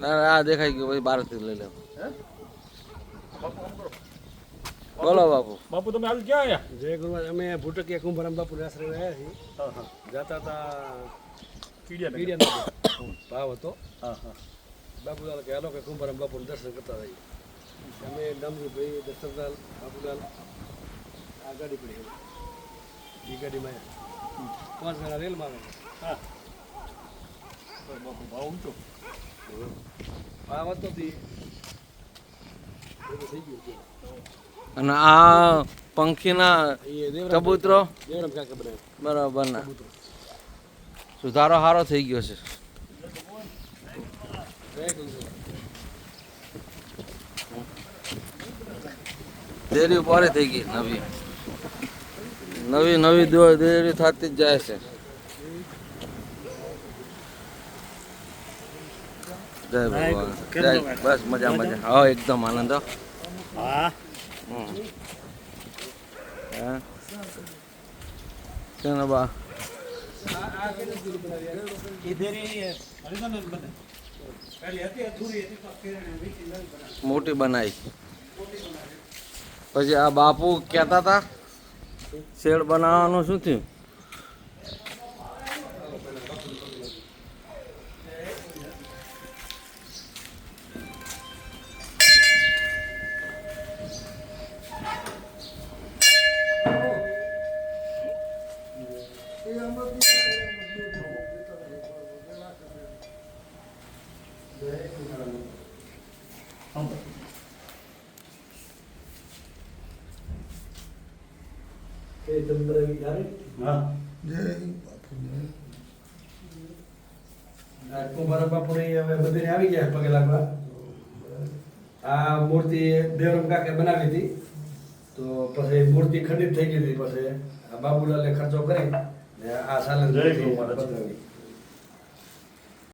ના આ દેખાઈ ગયું ભાઈ, બહારથી લઈ લેવું. બોલો બાપુ. બાપુ તમે હાલ ક્યાં આવ્યા? જય ગુરુવાજ. અમે ભૂટકીયા કુંભારામ બાપુના આશ્રમે આવ્યા છીએ. જતા હતા કીડિયાનો ભાવ હતો. બાપુલાલ કે હાલો કે કુંભારામ બાપુને દર્શન કરતા રહીએ. અમે ડમરુભાઈ, દશરથલાલ, બાપુલાલ આ ગાડી પડી એ ગાડીમાં 5 જણા રેલમાં આવે. બાપુ ભાવ ઊંચો ભાવ હતો થઈ ગયું છે. અને આ પંખીના કબૂતરો દેવરામ કાકા બનાવે બરાબર ના સુધારો સારો થઈ ગયો છે. દેરી પોરે થઈ ગઈ, નવી દેરી થતી જ જાય છે. જય ભગવાન. જય બસ મજા મજા. હા એકદમ આનંદ. હા કેને બા મોટી બનાવી. પછી આ બાપુ કહેતા હતા શેડ બનાવવાનું શું થયું? કુંભારામ બાપુની હવે બધીને આવી ગયા પગે લાગવા. આ મૂર્તિ દેવરામ કાકે બનાવી હતી, તો પછી મૂર્તિ ખંડિત થઈ ગઈ હતી. પછી આ બાબુલાલે ખર્ચો કરી આ સાલંગ બનાવી.